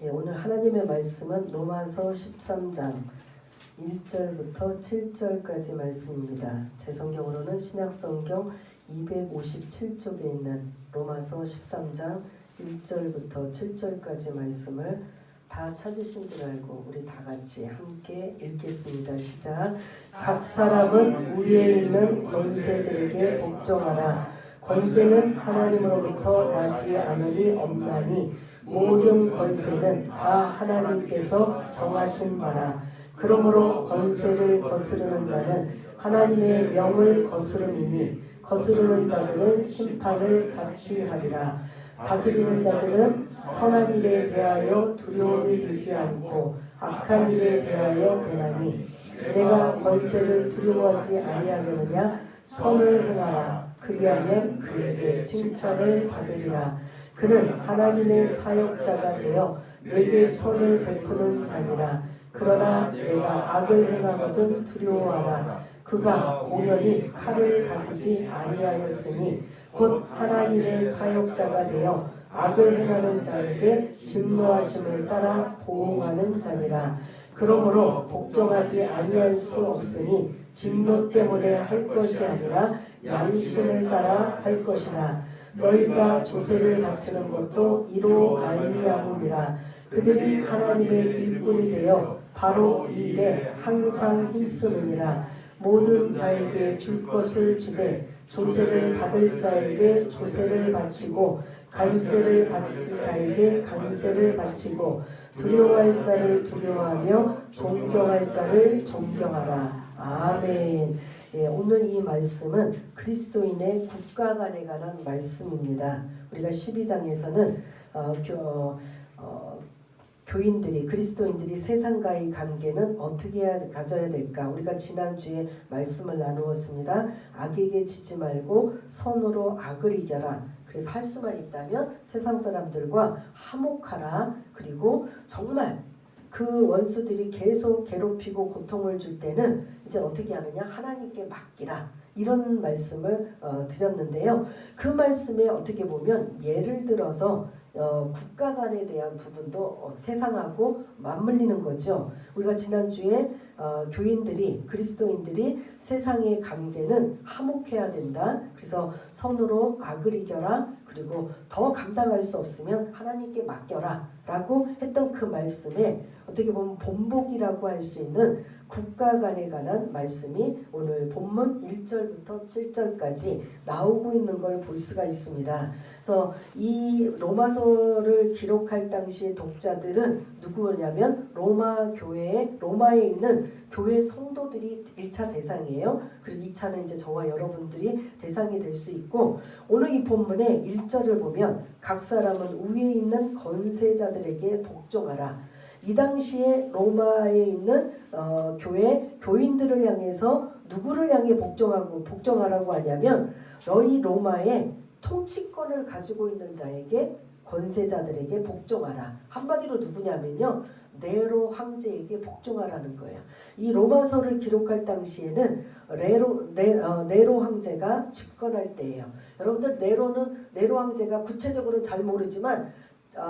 오늘 하나님의 말씀은 로마서 13장 1절부터 7절까지 말씀입니다. 제 성경으로는 신약성경 257쪽에 있는 로마서 13장 1절부터 7절까지 말씀을 다 찾으신 줄 알고 우리 다 같이 함께 읽겠습니다. 시작. 각 사람은 위에 있는 권세들에게 복종하라. 권세는 하나님으로부터 나지 않으니 없나니 모든 권세는 다 하나님께서 정하신 바라. 그러므로 권세를 거스르는 자는 하나님의 명을 거스름이니 거스르는 자들은 심판을 자취하리라. 다스리는 자들은 선한 일에 대하여 두려움이 되지 않고 악한 일에 대하여 되나니 내가 권세를 두려워하지 아니하려느냐. 선을 행하라. 그리하면 그에게 칭찬을 받으리라. 그는 하나님의 사역자가 되어 내게 선을 베푸는 자니라. 그러나 내가 악을 행하거든 두려워하라. 그가 공연히 칼을 가지지 아니하였으니 곧 하나님의 사역자가 되어 악을 행하는 자에게 진노하심을 따라 보응하는 자니라. 그러므로 복종하지 아니할 수 없으니 진노 때문에 할 것이 아니라 양심을 따라 할 것이라. 너희가 조세를 바치는 것도 이로 말미암음이라. 그들이 하나님의 일꾼이 되어 바로 이 일에 항상 힘쓰느니라. 모든 자에게 줄 것을 주되 조세를 받을 자에게 조세를 바치고 관세를 받을 자에게 관세를 바치고 두려워할 자를 두려워하며 존경할 자를 존경하라. 아멘. 오늘 이 말씀은 그리스도인의 국가 간에 관한 말씀입니다. 우리가 12장에서는 교인들이 그리스도인들이 세상과의 관계는 어떻게 가져야 될까? 우리가 지난주에 말씀을 나누었습니다. 악에게 지지 말고 선으로 악을 이겨라. 그래서 할 수만 있다면 세상 사람들과 화목하라. 그리고 정말 그 원수들이 계속 괴롭히고 고통을 줄 때는 이제 어떻게 하느냐? 하나님께 맡기라. 이런 말씀을 드렸는데요. 그 말씀에 어떻게 보면 예를 들어서 국가 간에 대한 부분도 세상하고 맞물리는 거죠. 우리가 지난주에 교인들이 그리스도인들이 세상의 관계는 화목해야 된다. 그래서 선으로 악을 이겨라. 그리고 더 감당할 수 없으면 하나님께 맡겨라 라고 했던 그 말씀에 어떻게 보면 본복이라고 할 수 있는 국가 간에 관한 말씀이 오늘 본문 1절부터 7절까지 나오고 있는 걸 볼 수가 있습니다. 그래서 이 로마서를 기록할 당시 독자들은 누구냐면 로마에 있는 교회 성도들이 1차 대상이에요. 그리고 2차는 이제 저와 여러분들이 대상이 될 수 있고, 오늘 이 본문의 1절을 보면 각 사람은 위에 있는 권세자들에게 복종하라. 이 당시에 로마에 있는 교인들을 향해서 누구를 향해 복종하라고 하냐면 너희 로마의 통치권을 가지고 있는 자에게 권세자들에게 복종하라. 한마디로 누구냐면요, 네로 황제에게 복종하라는 거예요. 이 로마서를 기록할 당시에는 네로 황제가 집권할 때예요. 여러분들 네로 황제가 구체적으로 잘 모르지만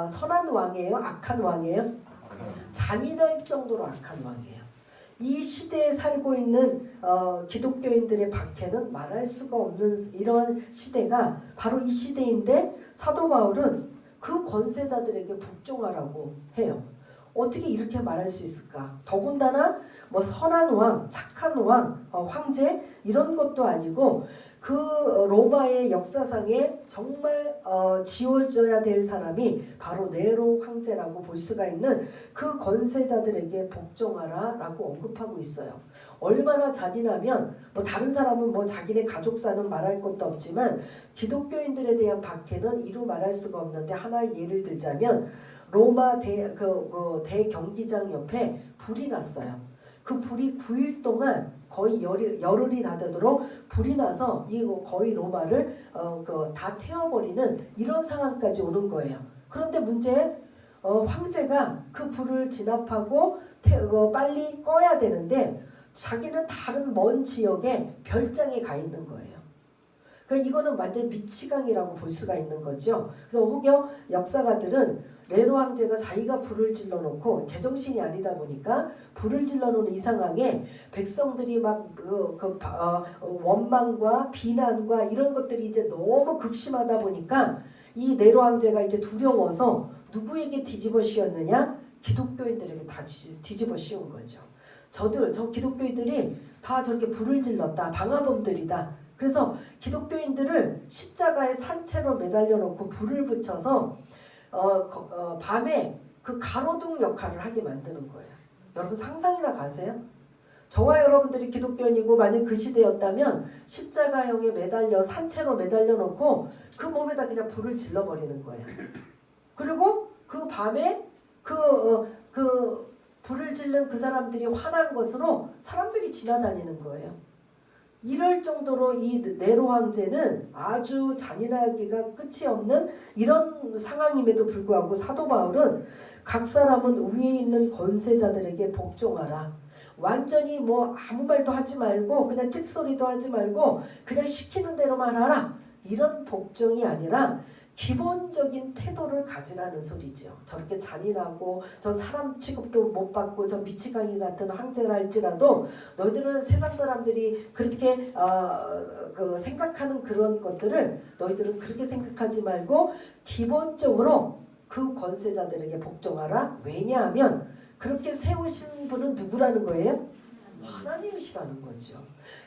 선한 왕이에요? 악한 왕이에요? 잔인할 정도로 악한 왕이에요. 이 시대에 살고 있는 기독교인들의 박해는 말할 수가 없는 이런 시대가 바로 이 시대인데, 사도 바울은 그 권세자들에게 복종하라고 해요. 어떻게 이렇게 말할 수 있을까? 더군다나 뭐 선한 왕, 착한 왕, 황제 이런 것도 아니고 그 로마의 역사상에 정말 지워져야 될 사람이 바로 네로 황제라고 볼 수가 있는 그 권세자들에게 복종하라 라고 언급하고 있어요. 얼마나 잔인하면 뭐 다른 사람은 뭐 자기네 가족사는 말할 것도 없지만 기독교인들에 대한 박해는 이루 말할 수가 없는데, 하나 예를 들자면 로마 대경기장 옆에 불이 났어요. 그 불이 9일 동안 거의 열흘이 다 되도록 불이 나서 이거 거의 로마를 다 태워버리는 이런 상황까지 오는 거예요. 그런데 문제, 황제가 그 불을 진압하고 빨리 꺼야 되는데 자기는 다른 먼 지역에 별장에 가 있는 거예요. 그러니까 이거는 완전 미치광이라고 볼 수가 있는 거죠. 그래서 혹여 역사가들은 네로 황제가 자기가 불을 질러놓고 제정신이 아니다 보니까 불을 질러놓은 이 상황에 백성들이 막 원망과 비난과 이런 것들이 이제 너무 극심하다 보니까 이 네로 황제가 이제 두려워서 누구에게 뒤집어 씌웠느냐? 기독교인들에게 다 뒤집어 씌운 거죠. 저 기독교인들이 다 저렇게 불을 질렀다. 방화범들이다. 그래서 기독교인들을 십자가에 산채로 매달려 놓고 불을 붙여서 밤에 그 가로등 역할을 하게 만드는 거예요. 여러분 상상이나 가세요? 저와 여러분들이 기독교인이고 만약 그 시대였다면 십자가형에 매달려 산채로 매달려 놓고 그 몸에다 그냥 불을 질러버리는 거예요. 그리고 그 밤에 그 불을 질른 그 사람들이 화난 것으로 사람들이 지나다니는 거예요. 이럴 정도로 이 네로 황제는 아주 잔인하기가 끝이 없는 이런 상황임에도 불구하고 사도 바울은 각 사람은 위에 있는 권세자들에게 복종하라. 완전히 뭐 아무 말도 하지 말고 그냥 찍소리도 하지 말고 그냥 시키는 대로만 하라. 이런 복종이 아니라 기본적인 태도를 가지라는 소리죠. 저렇게 잔인하고 저 사람 취급도 못 받고 저 미치광이 같은 황제라 할지라도 너희들은 세상 사람들이 그렇게 생각하는 그런 것들을 너희들은 그렇게 생각하지 말고 기본적으로 그 권세자들에게 복종하라. 왜냐하면 그렇게 세우신 분은 누구라는 거예요? 하나님이시라는 거죠.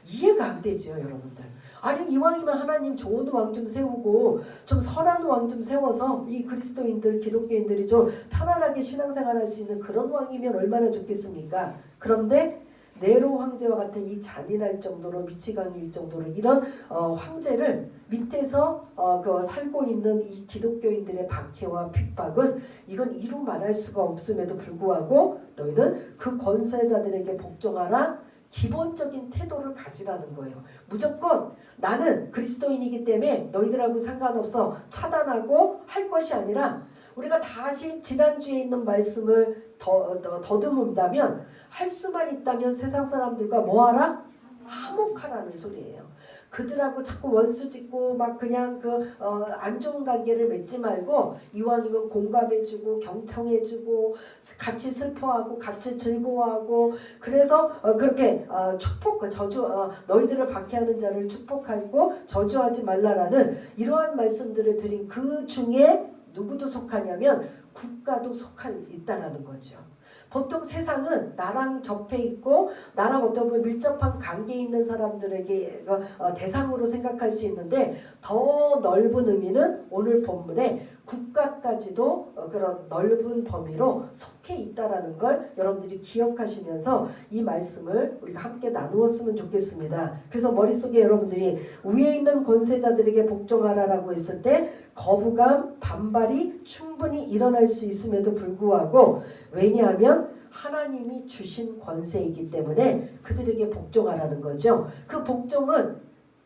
이해가 안 되죠, 여러분들. 아니 이왕이면 하나님 좋은 왕 좀 세우고 좀 선한 왕 좀 세워서 이 그리스도인들 기독교인들이 좀 편안하게 신앙생활할 수 있는 그런 왕이면 얼마나 좋겠습니까? 그런데 네로 황제와 같은 이 잔인할 정도로 미치광이일 정도로 이런 황제를 밑에서 살고 있는 이 기독교인들의 박해와 핍박은 이건 이루 말할 수가 없음에도 불구하고 너희는 그 권세자들에게 복종하라. 기본적인 태도를 가지라는 거예요. 무조건 나는 그리스도인이기 때문에 너희들하고 상관없어 차단하고 할 것이 아니라 우리가 다시 지난주에 있는 말씀을 더듬은다면 할 수만 있다면 세상 사람들과 뭐하라? 화목하라는 소리예요. 그들하고 자꾸 원수 짓고 막 그냥 안 좋은 관계를 맺지 말고 이왕이면 공감해주고 경청해주고 같이 슬퍼하고 같이 즐거워하고 그래서 그렇게 저주 너희들을 박해하는 자를 축복하고 저주하지 말라라는 이러한 말씀들을 드린 그 중에 누구도 속하냐면 국가도 있다라는 거죠. 보통 세상은 나랑 접해 있고 나랑 어떤 밀접한 관계에 있는 사람들에게 대상으로 생각할 수 있는데 더 넓은 의미는 오늘 본문에 국가까지도 그런 넓은 범위로 속해 있다라는 걸 여러분들이 기억하시면서 이 말씀을 우리가 함께 나누었으면 좋겠습니다. 그래서 머릿속에 여러분들이 위에 있는 권세자들에게 복종하라라고 했을 때 거부감, 반발이 충분히 일어날 수 있음에도 불구하고 왜냐하면 하나님이 주신 권세이기 때문에 그들에게 복종하라는 거죠. 그 복종은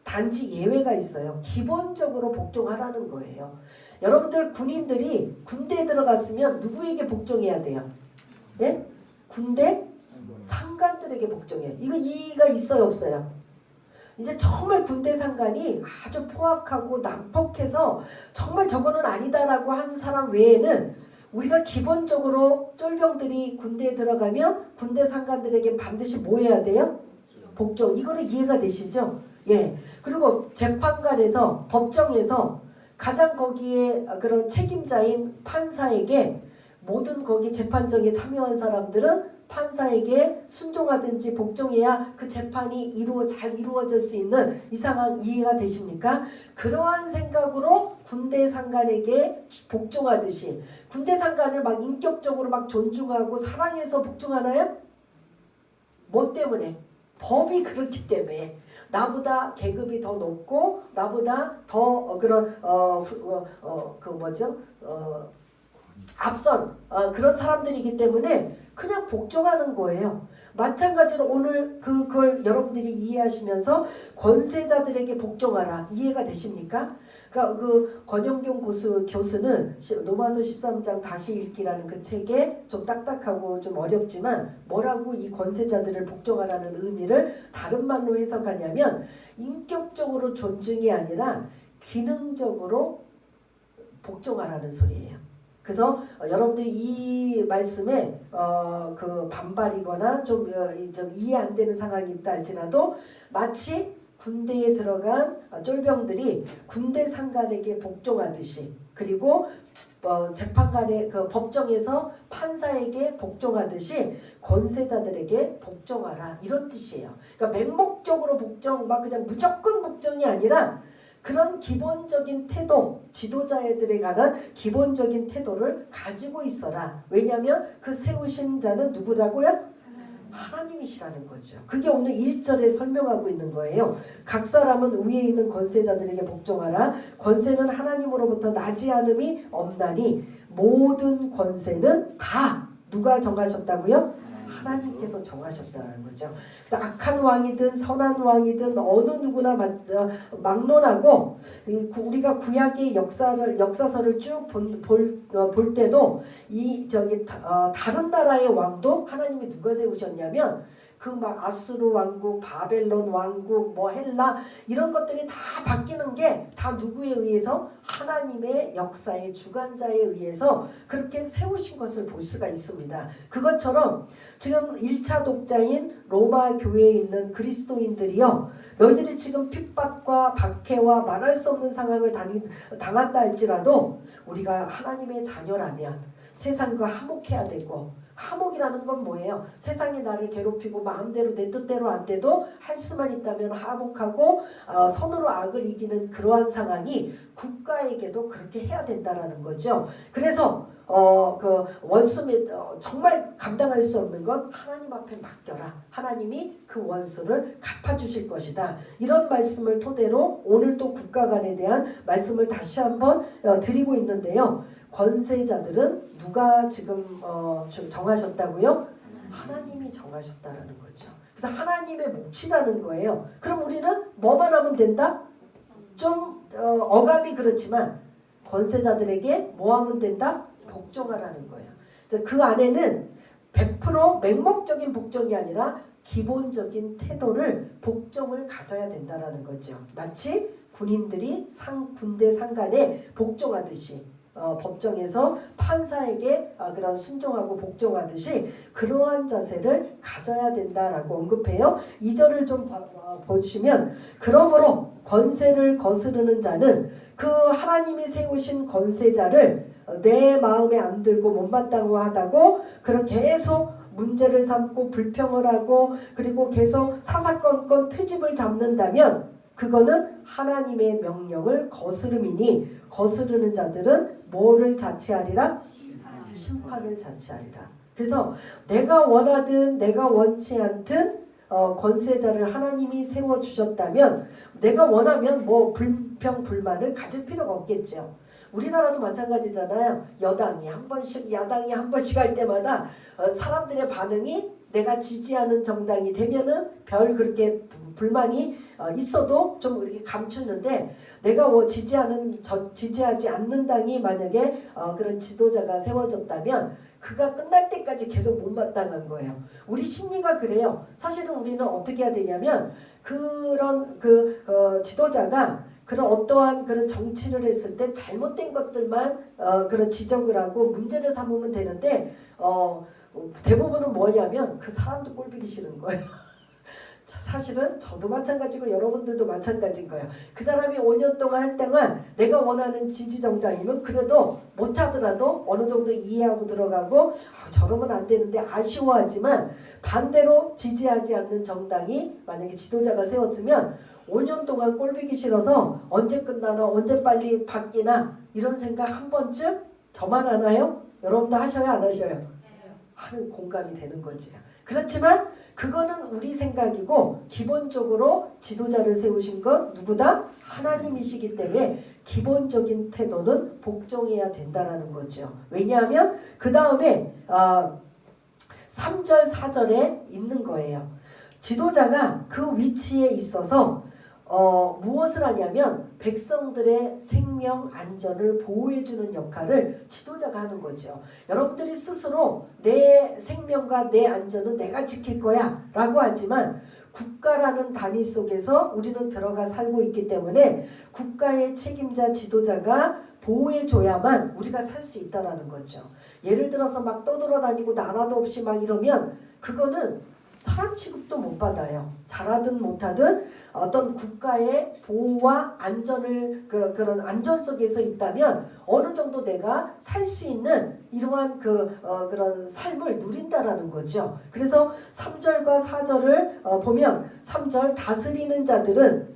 단지 예외가 있어요. 기본적으로 복종하라는 거예요. 여러분들 군인들이 군대에 들어갔으면 누구에게 복종해야 돼요? 예? 군대 상관들에게 복종해요. 이거 이의가 있어요, 없어요? 이제 정말 군대 상관이 아주 포악하고 난폭해서 정말 저거는 아니다라고 하는 사람 외에는 우리가 기본적으로 쫄병들이 군대에 들어가면 군대 상관들에게 반드시 뭐 해야 돼요? 복종. 이거는 이해가 되시죠? 예. 그리고 재판관에서 법정에서 가장 거기에 그런 책임자인 판사에게 모든 거기 재판정에 참여한 사람들은 판사에게 순종하든지 복종해야 그 재판이 잘 이루어질 수 있는 이 상황 이해가 되십니까? 그러한 생각으로 군대 상관에게 복종하듯이 군대 상관을 막 인격적으로 막 존중하고 사랑해서 복종하나요? 뭐 때문에? 법이 그렇기 때문에. 나보다 계급이 더 높고 나보다 더 그런 앞선 그런 사람들이기 때문에 그냥 복종하는 거예요. 마찬가지로 오늘 그걸 여러분들이 이해하시면서 권세자들에게 복종하라. 이해가 되십니까? 그러니까 그 권영경 교수는 로마서 13장 다시 읽기라는 그 책에 좀 딱딱하고 좀 어렵지만 뭐라고 이 권세자들을 복종하라는 의미를 다른 말로 해석하냐면 인격적으로 존중이 아니라 기능적으로 복종하라는 소리예요. 그래서 여러분들이 이 말씀에 그 반발이거나 좀 이해 안 되는 상황이 있다 할지라도 마치 군대에 들어간 쫄병들이 군대 상관에게 복종하듯이, 그리고 재판관의 그 법정에서 판사에게 복종하듯이 권세자들에게 복종하라, 이런 뜻이에요. 그러니까 맹목적으로 복종, 막 그냥 무조건 복종이 아니라 그런 기본적인 태도, 지도자들에 관한 기본적인 태도를 가지고 있어라. 왜냐하면 그 세우신 자는 누구라고요? 하나님이시라는 거죠. 그게 오늘 1절에 설명하고 있는 거예요. 각 사람은 위에 있는 권세자들에게 복종하라. 권세는 하나님으로부터 나지 않음이 없나니 모든 권세는 다 누가 정하셨다고요? 하나님께서 정하셨다는 거죠. 그래서 악한 왕이든 선한 왕이든 어느 누구나 막론하고, 우리가 구약의 역사서를 쭉 볼 때도 다른 나라의 왕도 하나님이 누가 세우셨냐면 그 막 아수르 왕국, 바벨론 왕국, 뭐 헬라, 이런 것들이 다 바뀌는 게 다 누구에 의해서? 하나님의 역사의 주관자에 의해서 그렇게 세우신 것을 볼 수가 있습니다. 그것처럼 지금 1차 독자인 로마 교회에 있는 그리스도인들이요, 너희들이 지금 핍박과 박해와 말할 수 없는 상황을 당한다 할지라도 우리가 하나님의 자녀라면 세상과 화목해야 되고, 화목이라는 건 뭐예요? 세상이 나를 괴롭히고 마음대로 내 뜻대로 안 돼도 할 수만 있다면 화목하고 선으로 악을 이기는 그러한 상황이 국가에게도 그렇게 해야 된다라는 거죠. 그래서 그 원수 정말 감당할 수 없는 건 하나님 앞에 맡겨라. 하나님이 그 원수를 갚아주실 것이다. 이런 말씀을 토대로 오늘 또 국가 간에 대한 말씀을 다시 한번 드리고 있는데요. 권세자들은 누가 지금 정하셨다고요? 하나님이 정하셨다라는 거죠. 그래서 하나님의 몫이라는 거예요. 그럼 우리는 뭐만 하면 된다? 좀 어감이 그렇지만 권세자들에게 뭐 하면 된다? 복종하라는 거예요. 그 안에는 100% 맹목적인 복종이 아니라 기본적인 태도를, 복종을 가져야 된다라는 거죠. 마치 군인들이 군대 상관에 복종하듯이, 법정에서 판사에게 그런 순종하고 복종하듯이 그러한 자세를 가져야 된다라고 언급해요. 2절을 좀 보시면, 그러므로 권세를 거스르는 자는 그 하나님이 세우신 권세자를 내 마음에 안 들고 못마땅하다고 그런 계속 문제를 삼고 불평을 하고, 그리고 계속 사사건건 트집을 잡는다면 그거는 하나님의 명령을 거스름이니, 거스르는 자들은 뭐를 자취하리라? 심판을 자취하리라. 그래서 내가 원하든 내가 원치 않든 권세자를 하나님이 세워주셨다면 내가 원하면 뭐 불평 불만을 가질 필요가 없겠죠. 우리나라도 마찬가지잖아요. 여당이 한 번씩 야당이 한 번씩 할 때마다 사람들의 반응이 내가 지지하는 정당이 되면은 별 그렇게 불만이 있어도 좀 이렇게 감추는데, 내가 뭐 지지하지 않는 당이 만약에 그런 지도자가 세워졌다면 그가 끝날 때까지 계속 못마땅한 거예요. 우리 심리가 그래요. 사실은 우리는 어떻게 해야 되냐면 그런 지도자가 그런 어떠한 그런 정치를 했을 때 잘못된 것들만 그런 지적을 하고 문제를 삼으면 되는데, 대부분은 뭐냐면 그 사람도 꼴보기 싫은 거예요. 사실은 저도 마찬가지고 여러분들도 마찬가지인 거예요. 그 사람이 5년 동안 할 때만 내가 원하는 지지 정당이면 그래도 못하더라도 어느 정도 이해하고 들어가고 저러면 안 되는데 아쉬워하지만, 반대로 지지하지 않는 정당이 만약에 지도자가 세웠으면 5년 동안 꼴보기 싫어서 언제 끝나나, 언제 빨리 바뀌나, 이런 생각 한 번쯤 저만 하나요? 여러분도 하셔요, 안 하셔요? 하는 공감이 되는 거지. 그렇지만 그거는 우리 생각이고, 기본적으로 지도자를 세우신 건 누구다? 하나님이시기 때문에 기본적인 태도는 복종해야 된다라는 거죠. 왜냐하면 그 다음에 3절 4절에 있는 거예요. 지도자가 그 위치에 있어서 무엇을 하냐면 백성들의 생명 안전을 보호해주는 역할을 지도자가 하는 거죠. 여러분들이 스스로 내 생명과 내 안전은 내가 지킬 거야 라고 하지만, 국가라는 단위 속에서 우리는 들어가 살고 있기 때문에 국가의 책임자 지도자가 보호해줘야만 우리가 살 수 있다라는 거죠. 예를 들어서 막 떠돌아다니고 나라도 없이 막 이러면 그거는 사람 취급도 못 받아요. 잘하든 못하든 어떤 국가의 보호와 안전을 그런 안전 속에서 있다면 어느 정도 내가 살 수 있는 이러한 그런 삶을 누린다라는 거죠. 그래서 3절과 4절을 보면 3절 다스리는 자들은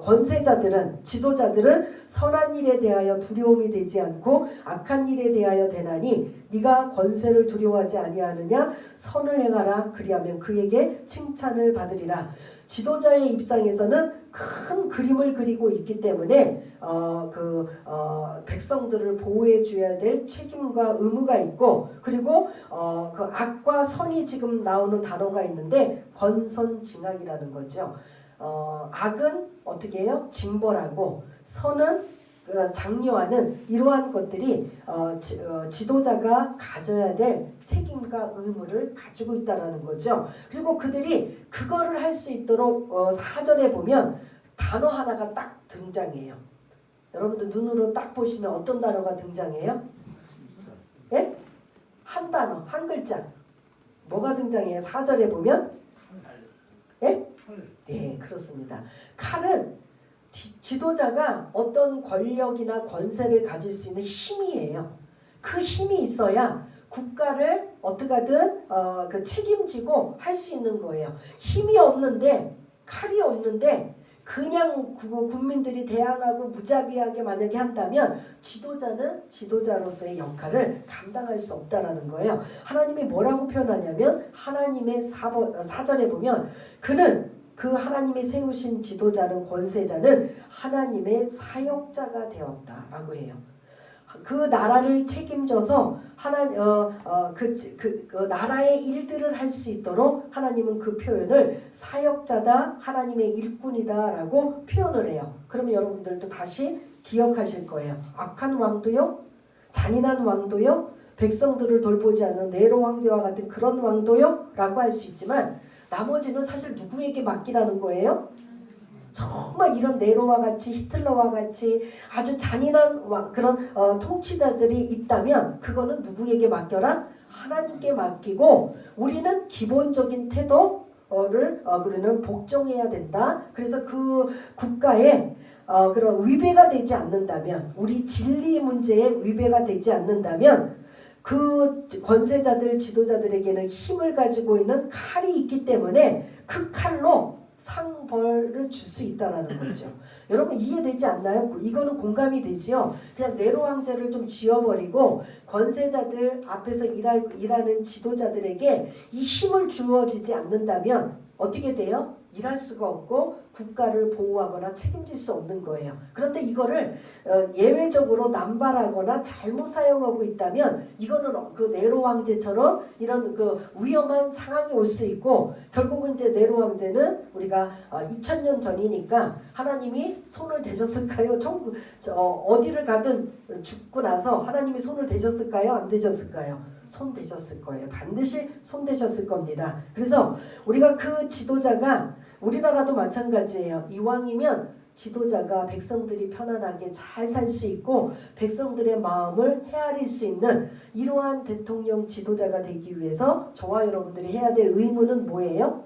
권세자들은 지도자들은 선한 일에 대하여 두려움이 되지 않고 악한 일에 대하여 되나니 네가 권세를 두려워하지 아니하느냐 선을 행하라 그리하면 그에게 칭찬을 받으리라. 지도자의 입장에서는 큰 그림을 그리고 있기 때문에 백성들을 보호해 줘야 될 책임과 의무가 있고 그리고 그 악과 선이 지금 나오는 단어가 있는데 권선징악이라는 거죠. 악은 어떻게 해요? 징벌하고 선은 그런 장려하는 이러한 것들이 지도자가 가져야 될 책임과 의무를 가지고 있다는 거죠. 그리고 그들이 그거를 할 수 있도록 4절에 보면 단어 하나가 딱 등장해요. 여러분들 눈으로 딱 보시면 어떤 단어가 등장해요? 예? 한 단어, 한 글자. 뭐가 등장해요? 4절에 보면? 예? 네, 그렇습니다. 칼은 지도자가 어떤 권력이나 권세를 가질 수 있는 힘이에요. 그 힘이 있어야 국가를 어떻게든 책임지고 할 수 있는 거예요. 힘이 없는데 칼이 없는데 그냥 국민들이 대항하고 무자비하게 만약에 한다면 지도자는 지도자로서의 역할을 감당할 수 없다라는 거예요. 하나님이 뭐라고 표현하냐면 하나님의 4절에 보면 그는 그 하나님이 세우신 지도자는 권세자는 하나님의 사역자가 되었다라고 해요. 그 나라를 책임져서 그 나라의 일들을 할 수 있도록 하나님은 그 표현을 사역자다 하나님의 일꾼이다라고 표현을 해요. 그러면 여러분들도 다시 기억하실 거예요. 악한 왕도요? 잔인한 왕도요? 백성들을 돌보지 않는 네로 황제와 같은 그런 왕도요? 라고 할 수 있지만 나머지는 사실 누구에게 맡기라는 거예요? 정말 이런 네로와 같이 히틀러와 같이 아주 잔인한 그런 통치자들이 있다면 그거는 누구에게 맡겨라? 하나님께 맡기고 우리는 기본적인 태도를 우리는 복종해야 된다. 그래서 그 국가에 그런 위배가 되지 않는다면 우리 진리 문제에 위배가 되지 않는다면 그 권세자들 지도자들에게는 힘을 가지고 있는 칼이 있기 때문에 그 칼로 상벌을 줄 수 있다라는 거죠. 여러분 이해되지 않나요? 이거는 공감이 되지요. 그냥 네로 황제를 좀 지워버리고 권세자들 앞에서 일하는 지도자들에게 이 힘을 주어지지 않는다면 어떻게 돼요? 일할 수가 없고 국가를 보호하거나 책임질 수 없는 거예요. 그런데 이거를 예외적으로 남발하거나 잘못 사용하고 있다면 이거는 그 네로 황제처럼 이런 그 위험한 상황이 올 수 있고 결국은 이제 네로 황제는 우리가 2000년 전이니까 하나님이 손을 대셨을까요? 어디를 가든 죽고 나서 하나님이 손을 대셨을까요? 안 대셨을까요? 손 대셨을 거예요. 반드시 손 대셨을 겁니다. 그래서 우리가 그 지도자가 우리나라도 마찬가지예요. 이왕이면 지도자가 백성들이 편안하게 잘 살 수 있고 백성들의 마음을 헤아릴 수 있는 이러한 대통령 지도자가 되기 위해서 저와 여러분들이 해야 될 의무는 뭐예요?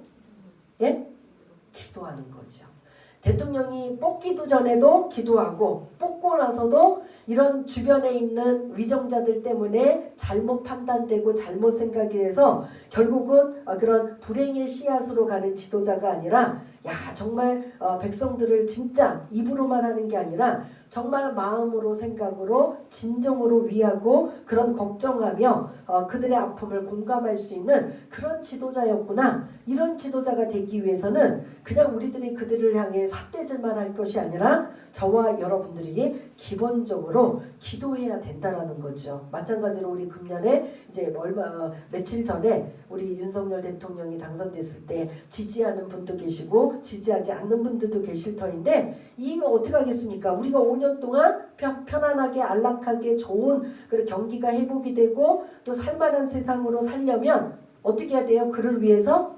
예? 기도하는 거죠. 대통령이 뽑기도 전에도 기도하고 뽑고 나서도 이런 주변에 있는 위정자들 때문에 잘못 판단되고 잘못 생각해서 결국은 그런 불행의 씨앗으로 가는 지도자가 아니라 야 정말 백성들을 진짜 입으로만 하는 게 아니라 정말 마음으로 생각으로 진정으로 위하고 그런 걱정하며 그들의 아픔을 공감할 수 있는 그런 지도자였구나. 이런 지도자가 되기 위해서는 그냥 우리들이 그들을 향해 삿대질만 할 것이 아니라 저와 여러분들이 기본적으로 기도해야 된다라는 거죠. 마찬가지로 우리 금년에 이제 며칠 전에 우리 윤석열 대통령이 당선됐을 때 지지하는 분도 계시고 지지하지 않는 분들도 계실 터인데 이거 어떻게 하겠습니까? 우리가 5년 동안 편안하게 안락하게 좋은 그런 경기가 회복이 되고 또 살만한 세상으로 살려면 어떻게 해야 돼요? 그를 위해서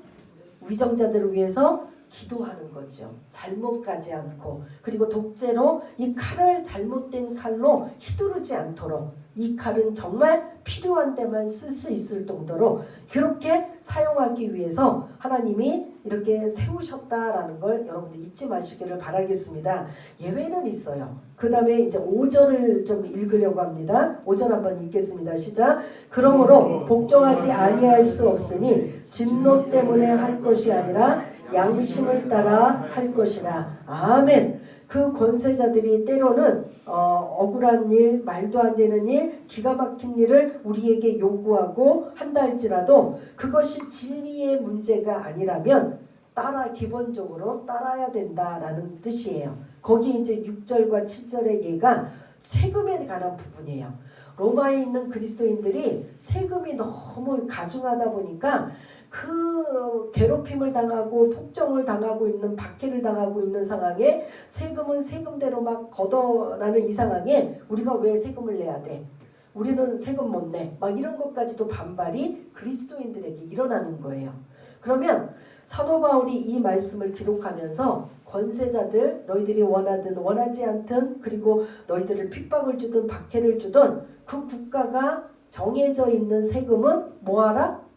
위정자들을 위해서 기도하는 거죠. 잘못 가지 않고, 그리고 독재로 이 칼을 잘못된 칼로 휘두르지 않도록, 이 칼은 정말 필요한 데만 쓸 수 있을 정도로 그렇게 사용하기 위해서 하나님이 이렇게 세우셨다라는 걸 여러분들 잊지 마시기를 바라겠습니다. 예외는 있어요. 그 다음에 이제 5절을 좀 읽으려고 합니다. 5절 한번 읽겠습니다. 시작. 그러므로 복종하지 아니할 수 없으니 진노 때문에 할 것이 아니라 양심을 따라 할 것이라. 아멘. 그 권세자들이 때로는 억울한 일, 말도 안 되는 일, 기가 막힌 일을 우리에게 요구하고 한다 할지라도 그것이 진리의 문제가 아니라면 기본적으로 따라야 된다라는 뜻이에요. 거기 이제 6절과 7절의 예가 세금에 관한 부분이에요. 로마에 있는 그리스도인들이 세금이 너무 가중하다 보니까 그 괴롭힘을 당하고 폭정을 당하고 있는, 박해를 당하고 있는 상황에 세금은 세금대로 막 걷어나는 이 상황에 우리가 왜 세금을 내야 돼? 우리는 세금 못 내. 막 이런 것까지도 반발이 그리스도인들에게 일어나는 거예요. 그러면 사도 바울이 이 말씀을 기록하면서 권세자들, 너희들이 원하든 원하지 않든, 그리고 너희들을 핍박을 주든 박해를 주든 그 국가가 정해져 있는 세금은 뭐하라?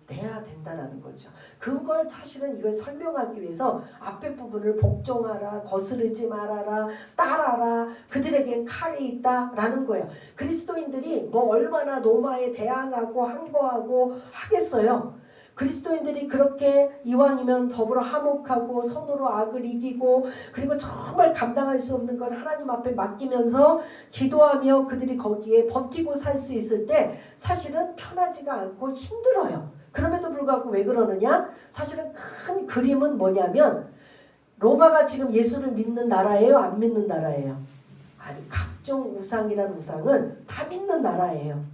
내야 된다는 거죠. 그걸 사실은 이걸 설명하기 위해서 앞에 부분을 복종하라, 거스르지 말아라, 따라라, 그들에겐 칼이 있다라는 거예요. 그리스도인들이 뭐 얼마나 로마에 대항하고 항거하고 하겠어요. 그리스도인들이 그렇게 이왕이면 더불어 화목하고 선으로 악을 이기고, 그리고 정말 감당할 수 없는 걸 하나님 앞에 맡기면서 기도하며 그들이 거기에 버티고 살 수 있을 때 사실은 편하지가 않고 힘들어요. 그럼에도 불구하고 왜 그러느냐? 사실은 큰 그림은 뭐냐면 로마가 지금 예수를 믿는 나라예요? 안 믿는 나라예요? 아니, 각종 우상이라는 우상은 다 믿는 나라예요.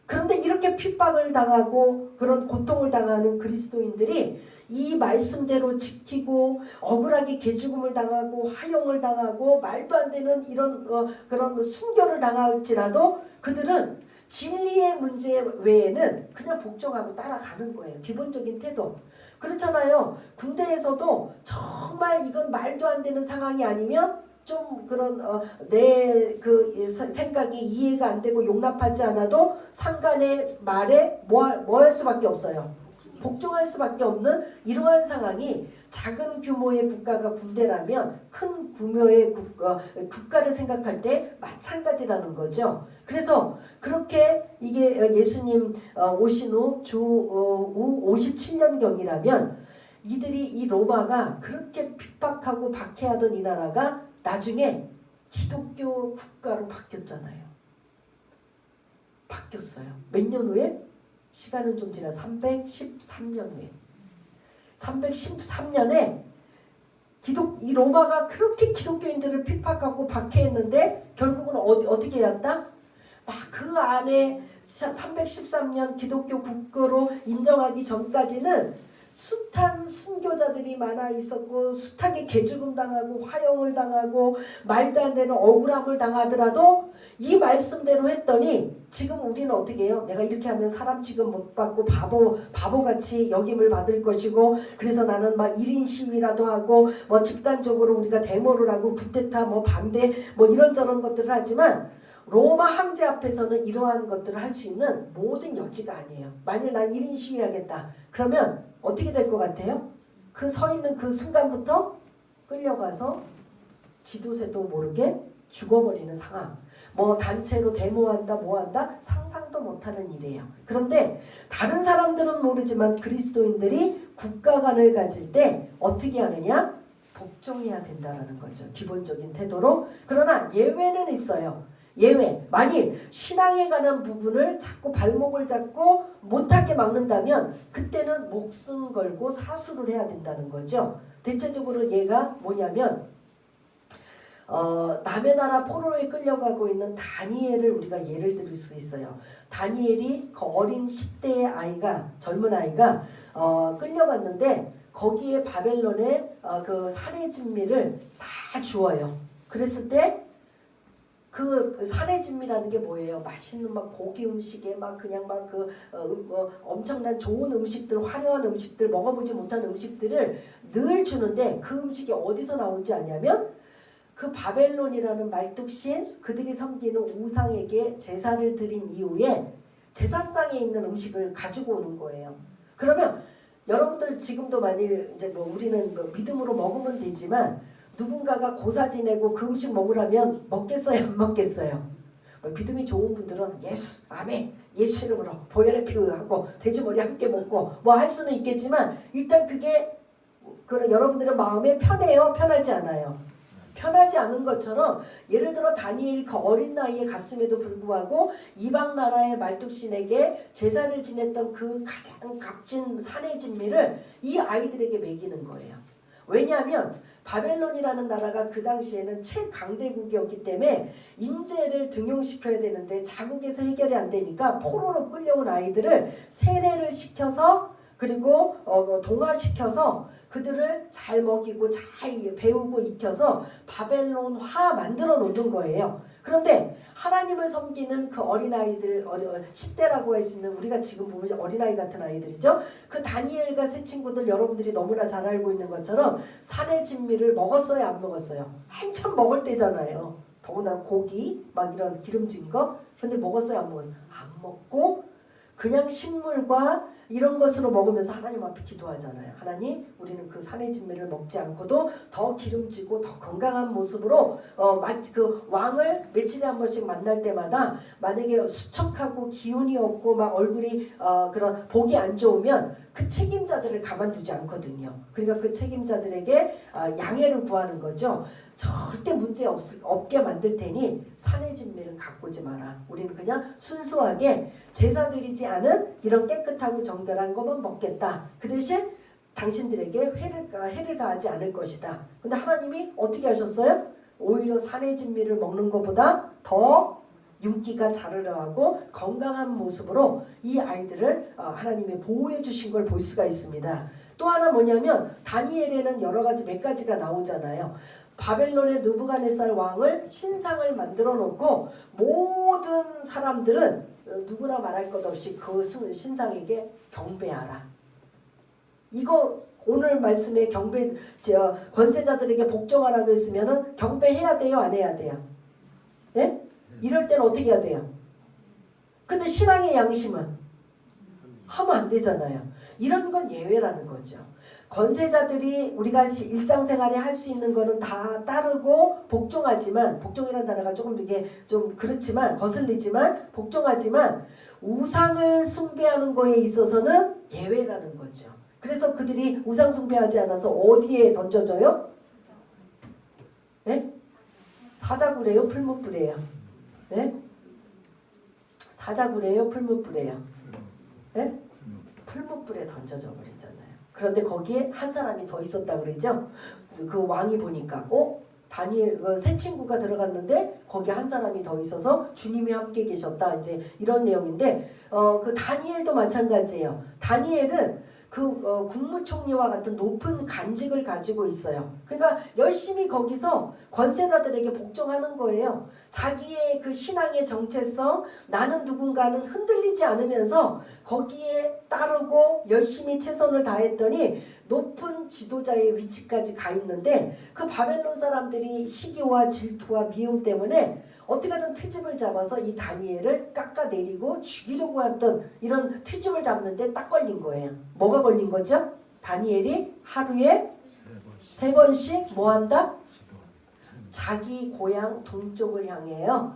그런데 이렇게 핍박을 당하고 그런 고통을 당하는 그리스도인들이 이 말씀대로 지키고 억울하게 개죽음을 당하고 화형을 당하고 말도 안 되는 이런 그런 순교를 당할지라도 그들은 진리의 문제 외에는 그냥 복종하고 따라가는 거예요. 기본적인 태도. 그렇잖아요. 군대에서도 정말 이건 말도 안 되는 상황이 아니면 좀 그런 내 그 생각이 이해가 안 되고 용납하지 않아도 상관의 말에 뭐 할 수밖에 없어요. 복종할 수밖에 없는 이러한 상황이 작은 규모의 국가가 군대라면 큰 규모의 국가를 생각할 때 마찬가지라는 거죠. 그래서 그렇게 이게 예수님 오신 후 주 57년경이라면 이들이 이 로마가 그렇게 핍박하고 박해하던 이 나라가 나중에 기독교 국가로 바뀌었잖아요. 바뀌었어요. 몇 년 후에? 시간은 좀 지나 313년 후에. 313년에 이 로마가 그렇게 기독교인들을 핍박하고 박해했는데 결국은 어떻게 했다? 막 그 안에 313년 기독교 국가로 인정하기 전까지는 숱한 순교자들이 많아 있었고 숱하게 개죽음 당하고 화형을 당하고 말도 안 되는 억울함을 당하더라도 이 말씀대로 했더니 지금 우리는 어떻게 해요? 내가 이렇게 하면 사람 취급 못 받고 바보같이 여김을 받을 것이고, 그래서 나는 막 1인 시위라도 하고 뭐 집단적으로 우리가 데모를 하고 쿠데타 뭐 반대 뭐 이런저런 것들을 하지만 로마 황제 앞에서는 이러한 것들을 할 수 있는 모든 여지가 아니에요. 만일 난 1인 시위하겠다 그러면 어떻게 될 것 같아요? 그 서 있는 그 순간부터 끌려가서 지도새도 모르게 죽어버리는 상황. 뭐 단체로 데모한다 뭐한다 상상도 못하는 일이에요. 그런데 다른 사람들은 모르지만 그리스도인들이 국가관을 가질 때 어떻게 하느냐? 복종해야 된다는 거죠. 기본적인 태도로. 그러나 예외는 있어요. 예외. 만일 신앙에 관한 부분을 자꾸 발목을 잡고 못하게 막는다면 그때는 목숨 걸고 사수를 해야 된다는 거죠. 대체적으로 얘가 뭐냐면 남의 나라 포로에 끌려가고 있는 다니엘을 우리가 예를 들 수 있어요. 다니엘이 그 어린 10대의 아이가, 젊은 아이가 끌려갔는데 거기에 바벨론의 그 살해 진미를 다 주어요. 그랬을 때 그 산의 진미라는 게 뭐예요? 맛있는 막 고기 음식에 막 그냥 막 엄청난 좋은 음식들, 화려한 음식들, 먹어보지 못한 음식들을 늘 주는데 그 음식이 어디서 나온지 아냐면 그 바벨론이라는 말뚝신, 그들이 섬기는 우상에게 제사를 드린 이후에 제사상에 있는 음식을 가지고 오는 거예요. 그러면 여러분들 지금도 만일 이제 뭐 우리는 뭐 믿음으로 먹으면 되지만 누군가가 고사 지내고 그 음식 먹으라면 먹겠어요, 안 먹겠어요? 믿음이 좋은 분들은 예수, 아멘, 예수 이름으로 보혈의 피 하고 돼지머리 함께 먹고 뭐 할 수는 있겠지만 일단 그게 여러분들의 마음에 편해요, 편하지 않아요? 편하지 않은 것처럼 예를 들어 다니엘이 그 어린 나이에 갔음에도 불구하고 이방 나라의 말뚝신에게 제사를 지냈던 그 가장 값진 산의 진미를 이 아이들에게 먹이는 거예요. 왜냐하면 바벨론이라는 나라가 그 당시에는 최강대국이었기 때문에 인재를 등용시켜야 되는데 자국에서 해결이 안 되니까 포로로 끌려온 아이들을 세례를 시켜서 그리고 동화시켜서 그들을 잘 먹이고 잘 배우고 익혀서 바벨론화 만들어 놓는 거예요. 그런데 하나님을 섬기는 그 어린아이들, 10대라고 할 수 있는 우리가 지금 보면 어린아이 같은 아이들이죠. 그 다니엘과 새 친구들 여러분들이 너무나 잘 알고 있는 것처럼 산의 진미를 먹었어요, 안 먹었어요? 한참 먹을 때잖아요. 더군다나 고기 막 이런 기름진 거. 근데 먹었어요, 안 먹었어요? 안 먹고 그냥 식물과 이런 것으로 먹으면서 하나님 앞에 기도하잖아요. 하나님, 우리는 그 산의 진미를 먹지 않고도 더 기름지고 더 건강한 모습으로 그 왕을 며칠에 한 번씩 만날 때마다 만약에 수척하고 기운이 없고 막 얼굴이 그런 보기 안 좋으면 그 책임자들을 가만두지 않거든요. 그러니까 그 책임자들에게 양해를 구하는 거죠. 절대 문제 없게 만들 테니 산의 진미를 갖고 오지 마라. 우리는 그냥 순수하게 제사 드리지 않은 이런 깨끗하고 정결한 것만 먹겠다. 그 대신 당신들에게 해를 가하지 않을 것이다. 근데 하나님이 어떻게 하셨어요? 오히려 산의 진미를 먹는 것보다 더 윤기가 자르려 하고 건강한 모습으로 이 아이들을 하나님이 보호해 주신 걸 볼 수가 있습니다. 또 하나 뭐냐면 다니엘에는 여러 가지 몇 가지가 나오잖아요. 바벨론의 느부갓네살 왕을 신상을 만들어 놓고 모든 사람들은 누구나 말할 것 없이 그 신상에게 경배하라. 이거 오늘 말씀에 권세자들에게 복종하라고 했으면은 경배해야 돼요, 안 해야 돼요? 예? 이럴 때는 어떻게 해야 돼요? 근데 신앙의 양심은 하면 안 되잖아요. 이런 건 예외라는 거죠. 권세자들이 우리가 일상생활에 할 수 있는 거는 다 따르고 복종하지만, 복종이라는 단어가 조금 이게 좀 그렇지만 거슬리지만 복종하지만 우상을 숭배하는 거에 있어서는 예외라는 거죠. 그래서 그들이 우상 숭배하지 않아서 어디에 던져져요? 네? 사자굴이에요, 풀무불이에요? 네? 사자굴이에요, 풀무불이에요? 네? 풀무불에 던져져 버리잖아요. 그런데 거기에 한 사람이 더 있었다 그러죠. 그 왕이 보니까 다니엘 새 친구가 들어갔는데 거기 한 사람이 더 있어서 주님이 함께 계셨다. 이제 이런 내용인데 그 다니엘도 마찬가지예요. 다니엘은 그 국무총리와 같은 높은 간직을 가지고 있어요. 그러니까 열심히 거기서 권세자들에게 복종하는 거예요. 자기의 그 신앙의 정체성, 나는 누군가는 흔들리지 않으면서 거기에 따르고 열심히 최선을 다했더니 높은 지도자의 위치까지 가 있는데 그 바벨론 사람들이 시기와 질투와 미움 때문에 어떻게든 트집을 잡아서 이 다니엘을 깎아내리고 죽이려고 했던 이런 트집을 잡는데 딱 걸린 거예요. 뭐가 걸린 거죠? 다니엘이 하루에 3번씩 뭐 한다? 자기 고향 동쪽을 향해요.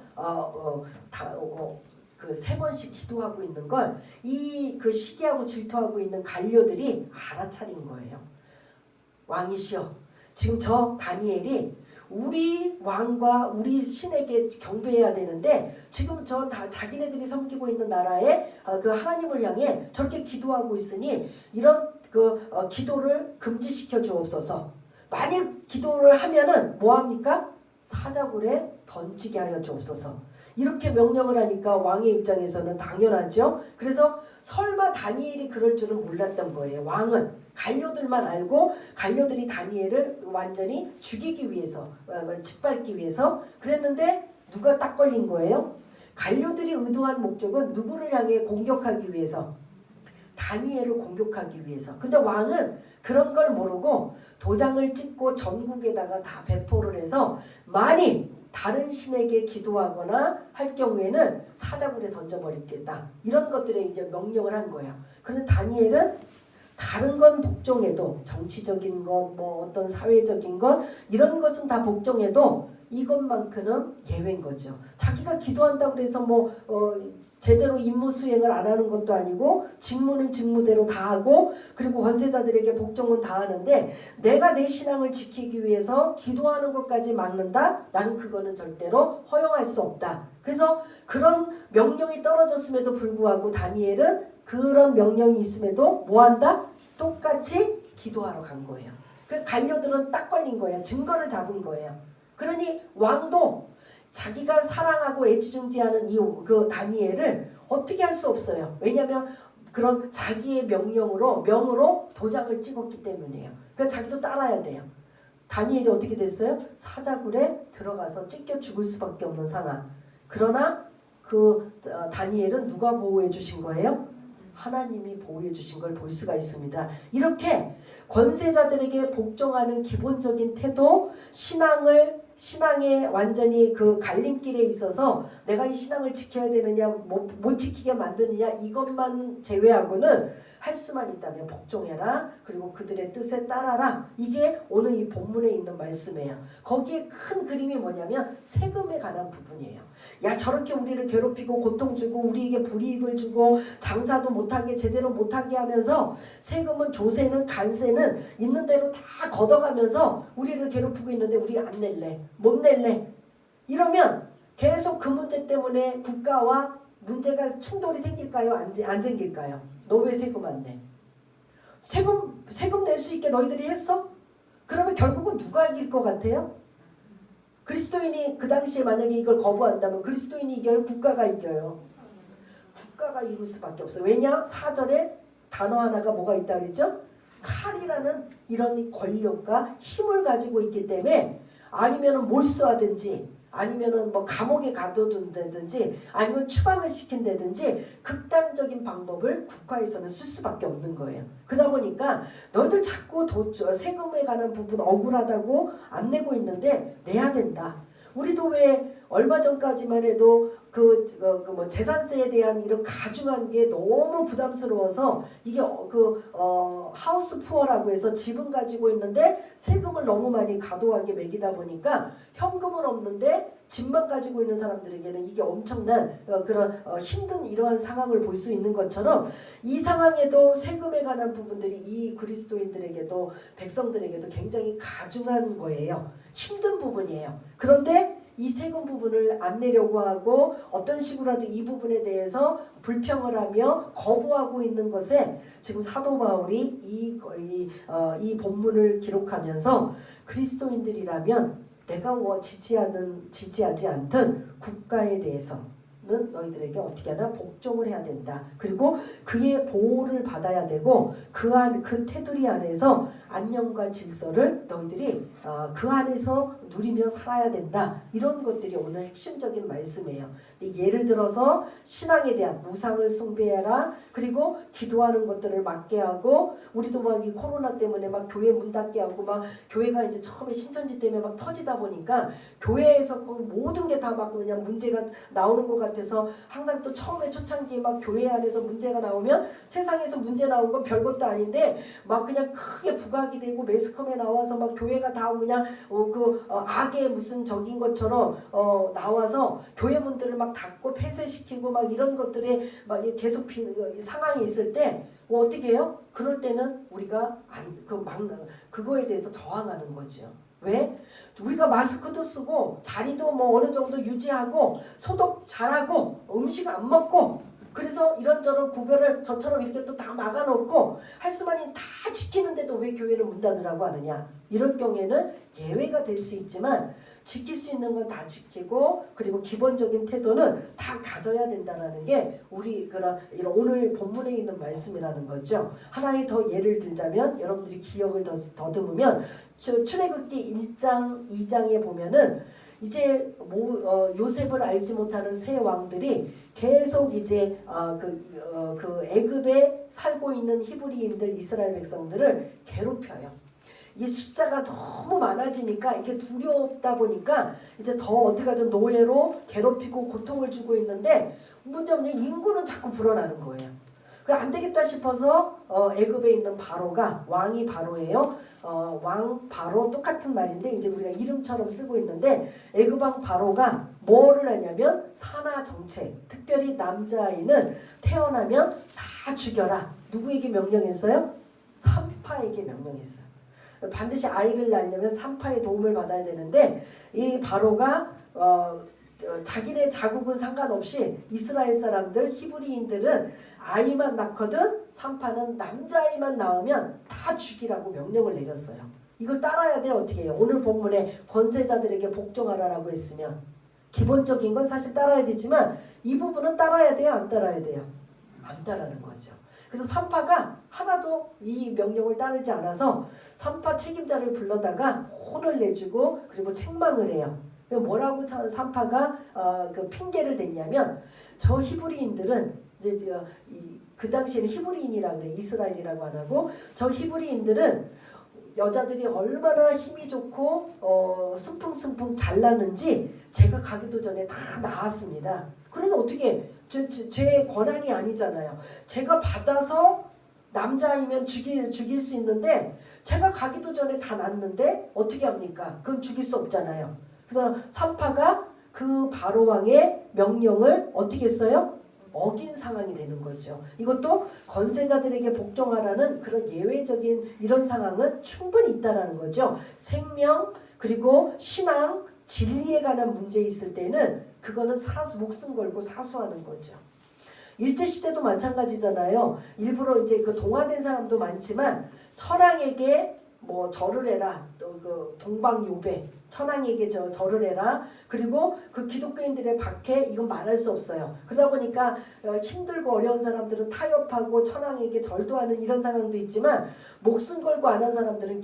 그 3번씩 기도하고 있는 걸 이 그 시기하고 질투하고 있는 관료들이 알아차린 거예요. 왕이시여, 지금 저 다니엘이 우리 왕과 우리 신에게 경배해야 되는데 지금 저 다 자기네들이 섬기고 있는 나라에 그 하나님을 향해 저렇게 기도하고 있으니 이런 기도를 금지시켜 주옵소서. 만일 기도를 하면은 뭐 합니까? 사자굴에 던지게 하여 주옵소서. 이렇게 명령을 하니까 왕의 입장에서는 당연하죠. 그래서 설마 다니엘이 그럴 줄은 몰랐던 거예요. 왕은 관료들만 알고 관료들이 다니엘을 완전히 죽이기 위해서, 짓밟기 위해서 그랬는데 누가 딱 걸린 거예요? 관료들이 의도한 목적은 누구를 향해 공격하기 위해서? 다니엘을 공격하기 위해서. 근데 왕은 그런 걸 모르고 도장을 찍고 전국에다가 다 배포를 해서 만일 다른 신에게 기도하거나 할 경우에는 사자굴에 던져버리겠다. 이런 것들에 이제 명령을 한 거예요. 그런데 다니엘은 다른 건 복종해도 정치적인 것, 뭐 어떤 사회적인 것 이런 것은 다 복종해도 이것만큼은 예외인 거죠. 자기가 기도한다고 해서 제대로 임무 수행을 안 하는 것도 아니고 직무는 직무대로 다 하고 그리고 권세자들에게 복종은 다 하는데 내가 내 신앙을 지키기 위해서 기도하는 것까지 막는다? 나는 그거는 절대로 허용할 수 없다. 그래서 그런 명령이 떨어졌음에도 불구하고 다니엘은 그런 명령이 있음에도 뭐한다? 똑같이 기도하러 간 거예요. 그 관료들은 딱 걸린 거예요. 증거를 잡은 거예요. 그러니 왕도 자기가 사랑하고 애지중지하는 그 다니엘을 어떻게 할 수 없어요. 왜냐하면 그런 자기의 명으로 도장을 찍었기 때문이에요. 그러니까 자기도 따라야 돼요. 다니엘이 어떻게 됐어요? 사자굴에 들어가서 찢겨 죽을 수밖에 없는 상황. 그러나 그 다니엘은 누가 보호해 주신 거예요? 하나님이 보호해 주신 걸 볼 수가 있습니다. 이렇게 권세자들에게 복종하는 기본적인 태도, 신앙에 완전히 그 갈림길에 있어서 내가 이 신앙을 지켜야 되느냐 못 지키게 만드느냐 이것만 제외하고는 할 수만 있다면 복종해라. 그리고 그들의 뜻에 따라라. 이게 오늘 이 본문에 있는 말씀이에요. 거기에 큰 그림이 뭐냐면 세금에 관한 부분이에요. 야 저렇게 우리를 괴롭히고 고통 주고 우리에게 불이익을 주고 장사도 못하게 제대로 못하게 하면서 세금은 조세는 간세는 있는 대로 다 걷어가면서 우리를 괴롭히고 있는데 우리 안 낼래 못 낼래 이러면 계속 그 문제 때문에 국가와 문제가 충돌이 생길까요? 안 생길까요? 너 왜 세금 안 내? 세금 낼 수 있게 너희들이 했어? 그러면 결국은 누가 이길 것 같아요? 그리스도인이 그 당시에 만약에 이걸 거부한다면 그리스도인이 이겨요? 국가가 이겨요? 국가가 이길 수밖에 없어요. 왜냐? 4절에 단어 하나가 뭐가 있다 그랬죠? 칼이라는 이런 권력과 힘을 가지고 있기 때문에 아니면은 몰수하든지 아니면은 감옥에 가둬둔다든지 아니면 추방을 시킨다든지 극단적인 방법을 국가에서는 쓸 수밖에 없는 거예요. 그러다 보니까 너희들 자꾸 세금에 관한 부분 억울하다고 안 내고 있는데 내야 된다. 우리도 왜 얼마 전까지만 해도 재산세에 대한 이런 가중한 게 너무 부담스러워서 이게 하우스 푸어라고 해서 집은 가지고 있는데 세금을 너무 많이 과도하게 매기다 보니까 현금은 없는데 집만 가지고 있는 사람들에게는 이게 엄청난 힘든 이러한 상황을 볼 수 있는 것처럼 이 상황에도 세금에 관한 부분들이 이 그리스도인들에게도 백성들에게도 굉장히 가중한 거예요. 힘든 부분이에요. 그런데 이 세금 부분을 안 내려고 하고 어떤 식으로라도 이 부분에 대해서 불평을 하며 거부하고 있는 것에 지금 사도 바울이 이 본문을 기록하면서 그리스도인들이라면 내가 지지하지 않던 국가에 대해서는 너희들에게 어떻게 하나 복종을 해야 된다. 그리고 그의 보호를 받아야 되고 그 테두리 안에서 안녕과 질서를 너희들이 그 안에서 누리며 살아야 된다. 이런 것들이 오늘 핵심적인 말씀이에요. 예를 들어서 신앙에 대한 우상을 숭배하라. 그리고 기도하는 것들을 막게 하고 우리도 이 코로나 때문에 교회 문 닫게 하고 교회가 이제 처음에 신천지 때문에 터지다 보니까 교회에서 모든 게 다 그냥 문제가 나오는 것 같아서 항상 또 처음에 초창기에 교회 안에서 문제가 나오면 세상에서 문제 나온 건 별것도 아닌데 그냥 크게 부각이 되고 매스컴에 나와서 교회가 다 그냥 악의 무슨 적인 것처럼 나와서 교회 문들을 닫고 폐쇄시키고 이런 것들에 계속 상황이 있을 때 어떻게 해요? 그럴 때는 우리가 그거에 대해서 저항하는 거죠. 왜? 우리가 마스크도 쓰고 자리도 어느 정도 유지하고 소독 잘하고 음식 안 먹고 그래서 이런저런 구별을 저처럼 이렇게 또 다 막아놓고 할 수만이 다 지키는데도 왜 교회를 문 닫으라고 하느냐. 이럴 경우에는 예외가 될 수 있지만 지킬 수 있는 건 다 지키고 그리고 기본적인 태도는 다 가져야 된다는 게 우리 이런 오늘 본문에 있는 말씀이라는 거죠. 하나의 더 예를 들자면 여러분들이 기억을 더듬으면 출애굽기 1장 2장에 보면은 이제 요셉을 알지 못하는 세 왕들이 계속 이제 그 애굽에 살고 있는 히브리인들 이스라엘 백성들을 괴롭혀요. 이 숫자가 너무 많아지니까 이게 두렵다 보니까 이제 더 어떻게든 노예로 괴롭히고 고통을 주고 있는데 문제는 인구는 자꾸 불어나는 거예요. 안 되겠다 싶어서 애굽에 있는 바로가 왕이 바로예요. 왕 바로 똑같은 말인데 이제 우리가 이름처럼 쓰고 있는데 애굽 왕 바로가 뭐를 하냐면 산하 정책, 특별히 남자아이는 태어나면 다 죽여라. 누구에게 명령했어요? 산파에게 명령했어요. 반드시 아이를 낳으려면 산파의 도움을 받아야 되는데 이 바로가 자기네 자국은 상관없이 이스라엘 사람들 히브리인들은 아이만 낳거든 산파는 남자아이만 낳으면 다 죽이라고 명령을 내렸어요. 이걸 따라야 돼. 어떻게 해요? 오늘 본문에 권세자들에게 복종하라라고 했으면 기본적인 건 사실 따라야 되지만 이 부분은 따라야 돼요? 안 따라야 돼요? 안 따르는 거죠. 그래서 산파가 하나도 이 명령을 따르지 않아서 산파 책임자를 불러다가 혼을 내주고 그리고 책망을 해요. 뭐라고 산파가 그 핑계를 댔냐면 저 히브리인들은 이제 그 당시에는 히브리인이라고 그래. 이스라엘이라고 안 하고 저 히브리인들은 여자들이 얼마나 힘이 좋고 승풍승풍 잘나는지 제가 가기도 전에 다 나았습니다. 그러면 어떻게 제 권한이 아니잖아요. 제가 받아서 남자이면 죽일 수 있는데 제가 가기도 전에 다 났는데 어떻게 합니까? 그건 죽일 수 없잖아요. 그래서 산파가 그 바로왕의 명령을 어떻게 했어요? 어긴 상황이 되는 거죠. 이것도 권세자들에게 복종하라는 그런 예외적인 이런 상황은 충분히 있다라는 거죠. 생명 그리고 신앙 진리에 관한 문제 있을 때는 그거는 목숨 걸고 사수하는 거죠. 일제시대도 마찬가지잖아요. 일부러 이제 그 동화된 사람도 많지만 천황에게 뭐 절을 해라. 또 그 동방요배 천황에게 절을 해라. 그리고 그 기독교인들의 박해 이건 말할 수 없어요. 그러다 보니까 힘들고 어려운 사람들은 타협하고 천황에게 절도 하는 이런 상황도 있지만 목숨 걸고 안 한 사람들은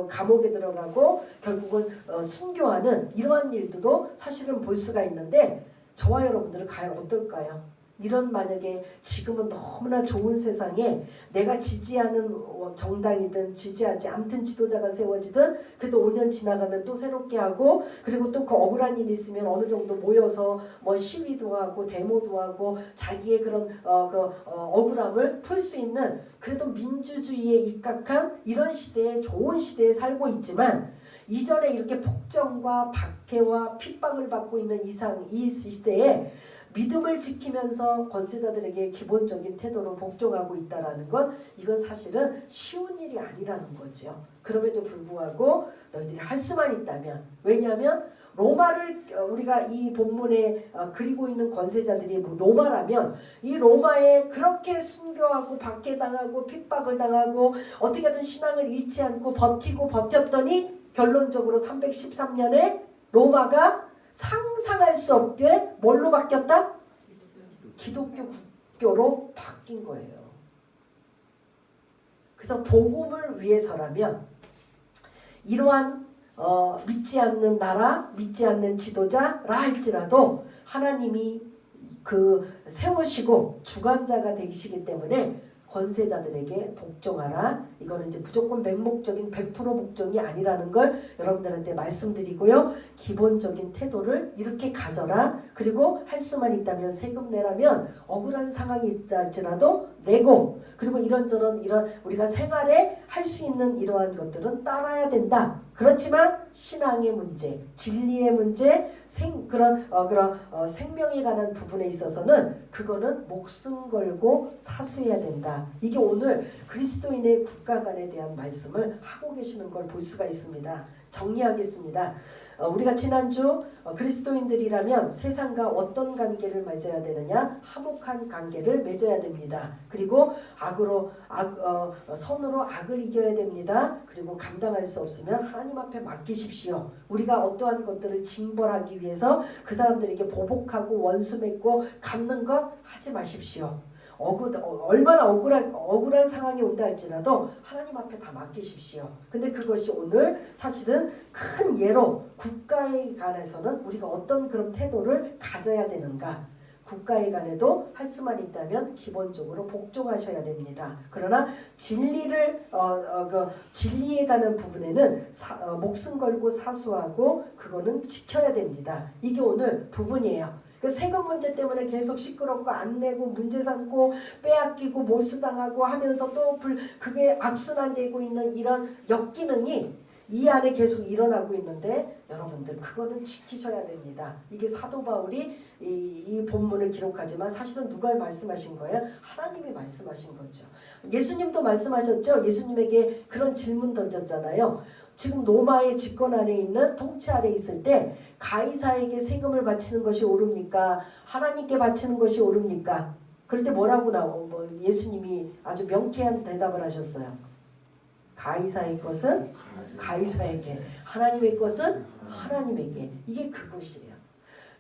감옥에 들어가고 결국은 순교하는 이러한 일들도 사실은 볼 수가 있는데 저와 여러분들은 과연 어떨까요? 이런 만약에 지금은 너무나 좋은 세상에 내가 지지하는 정당이든 지지하지 않든 지도자가 세워지든 그래도 5년 지나가면 또 새롭게 하고 그리고 또 그 억울한 일 있으면 어느 정도 모여서 뭐 시위도 하고 데모도 하고 자기의 그런 억울함을 풀 수 있는 그래도 민주주의에 입각한 이런 시대에 좋은 시대에 살고 있지만 이전에 이렇게 폭정과 박해와 핍박을 받고 있는 이 시대에 믿음을 지키면서 권세자들에게 기본적인 태도로 복종하고 있다는 건 이건 사실은 쉬운 일이 아니라는 거죠. 그럼에도 불구하고 너희들이 할 수만 있다면 왜냐하면 로마를 우리가 이 본문에 그리고 있는 권세자들이 로마라면 이 로마에 그렇게 순교하고 박해당하고 핍박을 당하고 어떻게든 신앙을 잃지 않고 버티고 버텼더니 결론적으로 313년에 로마가 상상할 수 없게 뭘로 바뀌었다? 기독교 국교로 바뀐 거예요. 그래서 복음을 위해서라면 이러한 믿지 않는 나라, 믿지 않는 지도자라 할지라도 하나님이 세우시고 주관자가 되시기 때문에 권세자들에게 복종하라. 이거는 이제 무조건 맹목적인 100% 복종이 아니라는 걸 여러분들한테 말씀드리고요. 기본적인 태도를 이렇게 가져라. 그리고 할 수만 있다면 세금 내라면 억울한 상황이 있다 할지라도 내고 그리고 이런저런 이런 우리가 생활에 할 수 있는 이러한 것들은 따라야 된다. 그렇지만 신앙의 문제, 진리의 문제, 그런 생명에 관한 부분에 있어서는 그거는 목숨 걸고 사수해야 된다. 이게 오늘 그리스도인의 국가관에 대한 말씀을 하고 계시는 걸 볼 수가 있습니다. 정리하겠습니다. 우리가 지난주 그리스도인들이라면 세상과 어떤 관계를 맺어야 되느냐? 화목한 관계를 맺어야 됩니다. 그리고 선으로 악을 이겨야 됩니다. 그리고 감당할 수 없으면 하나님 앞에 맡기십시오. 우리가 어떠한 것들을 징벌하기 위해서 그 사람들에게 보복하고 원수 맺고 갚는 것 하지 마십시오. 얼마나 억울한 상황이 온다 할지라도 하나님 앞에 다 맡기십시오. 근데 그것이 오늘 사실은 큰 예로 국가에 관해서는 우리가 어떤 그런 태도를 가져야 되는가. 국가에 관해도 할 수만 있다면 기본적으로 복종하셔야 됩니다. 그러나 진리를 진리에 관한 부분에는 목숨 걸고 사수하고 그거는 지켜야 됩니다. 이게 오늘 부분이에요. 그 세금 문제 때문에 계속 시끄럽고 안 내고 문제 삼고 빼앗기고 몰수당하고 하면서 또 그게 악순환되고 있는 이런 역기능이 이 안에 계속 일어나고 있는데 여러분들 그거는 지키셔야 됩니다. 이게 사도 바울이 이 본문을 기록하지만 사실은 누가 말씀하신 거예요? 하나님이 말씀하신 거죠. 예수님도 말씀하셨죠. 예수님에게 그런 질문 던졌잖아요. 지금 로마의 집권 안에 있는 통치 아래 있을 때 가이사에게 세금을 바치는 것이 옳습니까? 하나님께 바치는 것이 옳습니까? 그럴 때 뭐라고 예수님이 아주 명쾌한 대답을 하셨어요. 가이사의 것은 가이사에게, 하나님의 것은 하나님에게. 이게 그것이에요.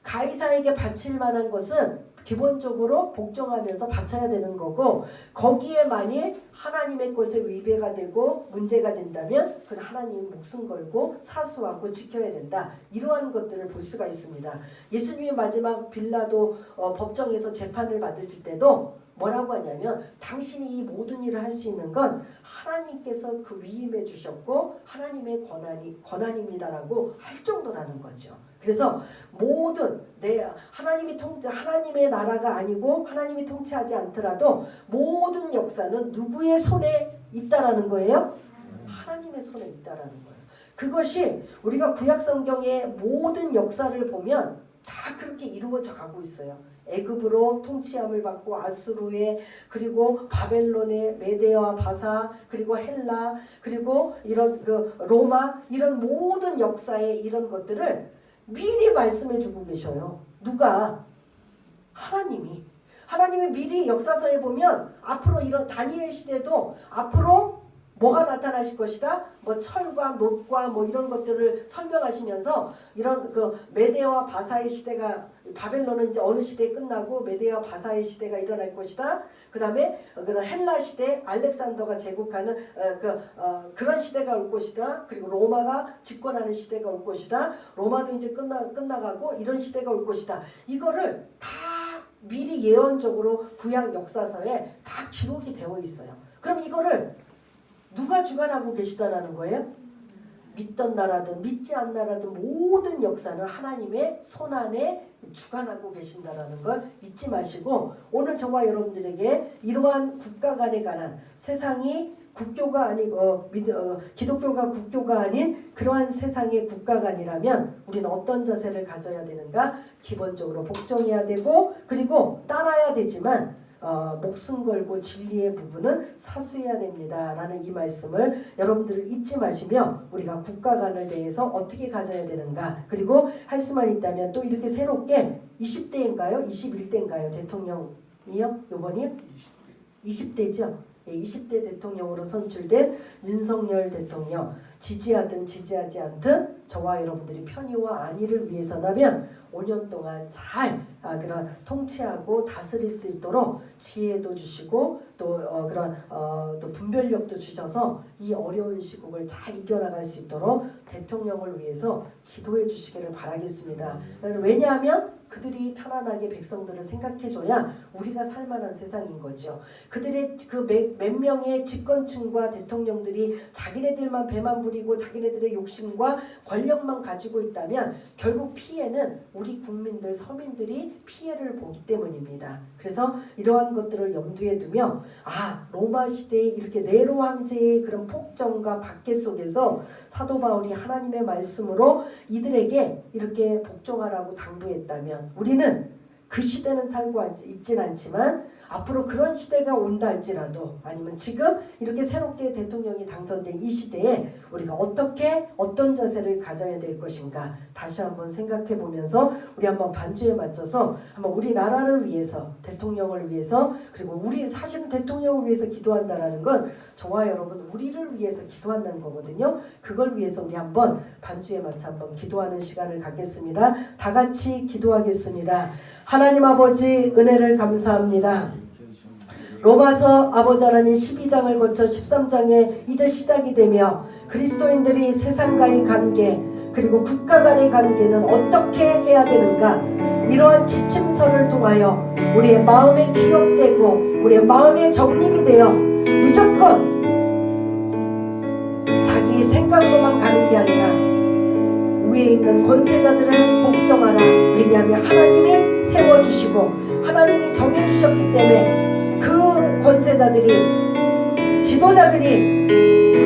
가이사에게 바칠 만한 것은 기본적으로 복종하면서 바쳐야 되는 거고, 거기에 만일 하나님의 것에 위배가 되고 문제가 된다면 그건 하나님 목숨 걸고 사수하고 지켜야 된다. 이러한 것들을 볼 수가 있습니다. 예수님이 마지막 빌라도 법정에서 재판을 받을 때도 뭐라고 하냐면 당신이 이 모든 일을 할 수 있는 건 하나님께서 그 위임해 주셨고 하나님의 권한입니다라고 할 정도라는 거죠. 그래서 모든 하나님의 나라가 아니고 하나님이 통치하지 않더라도 모든 역사는 누구의 손에 있다라는 거예요? 하나님의 손에 있다라는 거예요. 그것이 우리가 구약성경의 모든 역사를 보면 다 그렇게 이루어져 가고 있어요. 애굽으로 통치함을 받고 아수르에, 그리고 바벨론의 메데와 바사, 그리고 헬라, 그리고 이런 로마, 이런 모든 역사의 이런 것들을 미리 말씀해 주고 계셔요. 누가? 하나님이 미리 역사서에 보면 앞으로 이런 다니엘 시대도 앞으로 뭐가 나타나실 것이다. 철과 놋과 이런 것들을 설명하시면서 이런 메데와 바사의 시대가, 바벨론은 이제 어느 시대에 끝나고 메데와 바사의 시대가 일어날 것이다. 그다음에 그런 헬라 시대, 알렉산더가 제국하는 그런 시대가 올 것이다. 그리고 로마가 집권하는 시대가 올 것이다. 로마도 이제 끝나가고 이런 시대가 올 것이다. 이거를 다 미리 예언적으로 구약 역사서에 다 기록이 되어 있어요. 그럼 이거를 누가 주관하고 계시다라는 거예요? 믿던 나라든 믿지 않는 나라든 모든 역사는 하나님의 손안에 주관하고 계신다라는 걸 잊지 마시고, 오늘 저와 여러분들에게 이러한 국가 간에 관한, 세상이 국교가 아니고 기독교가 국교가 아닌 그러한 세상의 국가관이라면 우리는 어떤 자세를 가져야 되는가? 기본적으로 복종해야 되고, 그리고 따라야 되지만 목숨 걸고 진리의 부분은 사수해야 됩니다 라는 이 말씀을 여러분들 잊지 마시며, 우리가 국가관에 대해서 어떻게 가져야 되는가, 그리고 할 수만 있다면 또 이렇게 새롭게 20대인가요? 21대인가요? 대통령이요? 요번이요? 20대죠? 20대 대통령으로 선출된 윤석열 대통령, 지지하든 지지하지 않든 저와 여러분들이 편의와 안위를 위해서라면 5년 동안 잘 그런 통치하고 다스릴 수 있도록 지혜도 주시고 또 또 분별력도 주셔서 이 어려운 시국을 잘 이겨나갈 수 있도록 대통령을 위해서 기도해 주시기를 바라겠습니다. 왜냐하면 그들이 편안하게 백성들을 생각해줘야 우리가 살만한 세상인 거죠. 그들의 그 몇 명의 집권층과 대통령들이 자기네들만 배만 부리고 자기네들의 욕심과 권력만 가지고 있다면 결국 피해는 우리 국민들, 서민들이 피해를 보기 때문입니다. 그래서 이러한 것들을 염두에 두며 로마 시대에 이렇게 네로 황제의 그런 폭정과 박해 속에서 사도 바울이 하나님의 말씀으로 이들에게 이렇게 복종하라고 당부했다면, 우리는 그 시대는 살고 있진 않지만 앞으로 그런 시대가 온다 할지라도, 아니면 지금 이렇게 새롭게 대통령이 당선된 이 시대에 우리가 어떤 자세를 가져야 될 것인가 다시 한번 생각해 보면서 우리 한번 반주에 맞춰서 한번 우리나라를 위해서, 대통령을 위해서, 그리고 우리 사실은 대통령을 위해서 기도한다라는 건 저와 여러분 우리를 위해서 기도한다는 거거든요. 그걸 위해서 우리 한번 반주에 맞춰 한번 기도하는 시간을 갖겠습니다. 다 같이 기도하겠습니다. 하나님 아버지, 은혜를 감사합니다. 로마서 아버지 하나님 12장을 거쳐 13장에 이제 시작이 되며 그리스도인들이 세상과의 관계 그리고 국가 간의 관계는 어떻게 해야 되는가, 이러한 지침서를 통하여 우리의 마음에 기록되고 우리의 마음에 정립이 되어 무조건 자기 생각으로만 가는 게 아니라 위에 있는 권세자들을 복종하라. 왜냐하면 하나님이 세워주시고 하나님이 정해주셨기 때문에 그 권세자들이, 지도자들이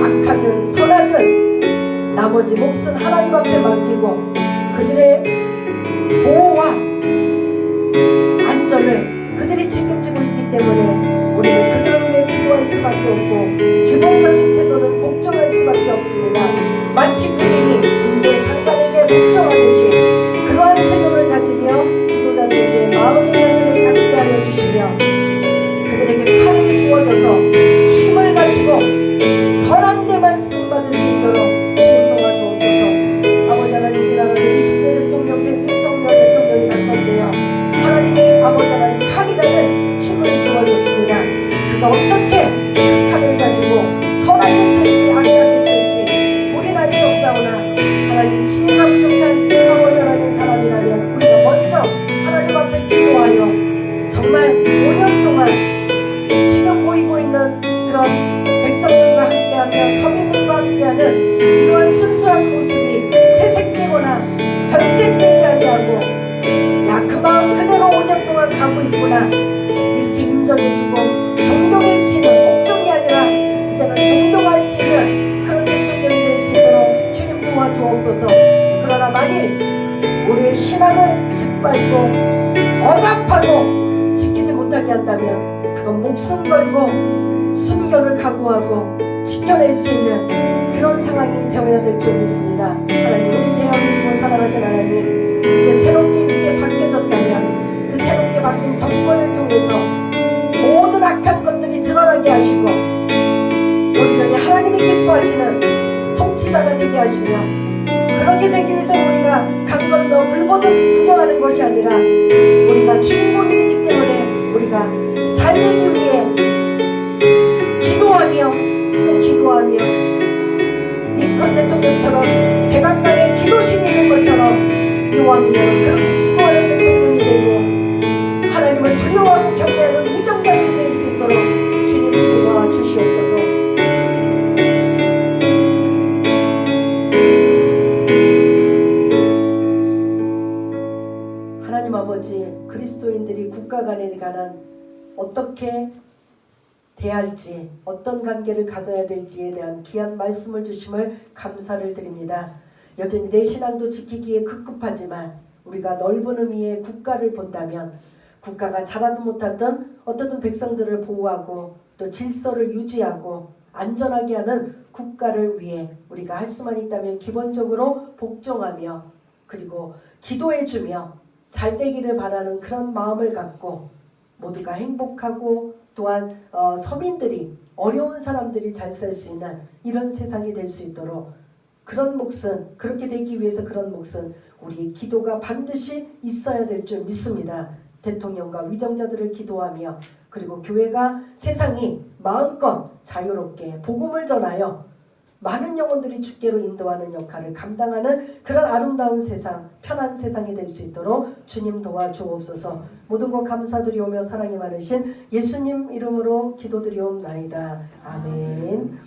악하든 선하든 나머지 몫은 하나님 앞에 맡기고 그들의 보호와 안전을 그들이 책임지고 있기 때문에 우리는 그들을 위해 기도할 수밖에 없고 기본적인 태도는 복종할 수밖에 없습니다. 마치 군인이 군대 상관에게 복종하듯이 그러한 태도를 가지며 지도자들에게 마음의 자세를 갖게 하여 주시며 그들에게 칼을 주어져서 힘을 가지고 선한 데만 쓰임받을 수 있도록 주님 도와주옵소서. 아버지 하나님, 우리나라도 20대 대통령 윤석열 대통령이 당선되어 하나님이 아버지 하나님 칼이라는 힘을 주어줬습니다. 그가 어떻게 그 칼을 가지고 선하게 쓸지 악하게 쓸지 우리는 알 수 없사오나 하나님, 지혜가 부족한 아버지 하나님 사람이라면 우리가 먼저 하나님 앞에 기도하여 정말 5년 동안 지금 보이고 있는 그런 백성들과 함께하며 서민들과 함께하는 이러한 순수한 모습이 퇴색되거나 변색되지 아니하고 야, 그 마음 그대로 5년 동안 가고 있구나 이렇게 인정해주고 존경할 수 있는, 복종이 아니라 이제는 존경할 수 있는 그런 대통령이 될 수 있도록 주님 도와주옵소서. 그러나 만일 우리의 신앙을 짓밟고 억압하고 지키지 못하게 한다면 그건 목숨 걸고 순교를 각오하고 지켜낼 수 있는 그런 상황이 되어야 될 줄 믿습니다. 하나님, 우리 대한민국을 살아가신 하나님, 이제 새롭게 이렇게 바뀌어졌다면 그 새롭게 바뀐 정권을 통해서 모든 악한 것들이 드러나게 하시고 온전히 하나님이 기뻐하시는 통치자가 되게 하시며, 그렇게 되기 위해서 우리가 강 건너 불 보듯 구경하는 것이 아니라 우리가 주인공이 되기 때문에 우리가 잘 되기 위해 기도하며 또 기도하며 링컨 대통령처럼 백악관에 기도실이 있는 것처럼 이왕이면 그렇게 기도하는 대통령이 되고 하나님을 두려워하고 경외하는 이정자들이 될 수 있도록 주님 도와주시옵소서. 하나님 아버지, 그리스도인들이 국가 간에 관한 어떻게 대할지, 어떤 관계를 가져야 될지에 대한 귀한 말씀을 주심을 감사를 드립니다. 여전히 내 신앙도 지키기에 급급하지만 우리가 넓은 의미의 국가를 본다면 국가가 잘하든 못하든 어떻든 백성들을 보호하고 또 질서를 유지하고 안전하게 하는 국가를 위해 우리가 할 수만 있다면 기본적으로 복종하며 그리고 기도해주며 잘 되기를 바라는 그런 마음을 갖고 모두가 행복하고 또한 서민들이, 어려운 사람들이 잘 살 수 있는 이런 세상이 될 수 있도록 그런 몫은, 그렇게 되기 위해서 그런 몫은 우리의 기도가 반드시 있어야 될 줄 믿습니다. 대통령과 위정자들을 기도하며 그리고 교회가 세상이 마음껏 자유롭게 복음을 전하여 많은 영혼들이 주께로 인도하는 역할을 감당하는 그런 아름다운 세상, 편한 세상이 될 수 있도록 주님 도와주옵소서. 모든 것 감사드리오며 사랑이 많으신 예수님 이름으로 기도드리옵나이다. 아멘.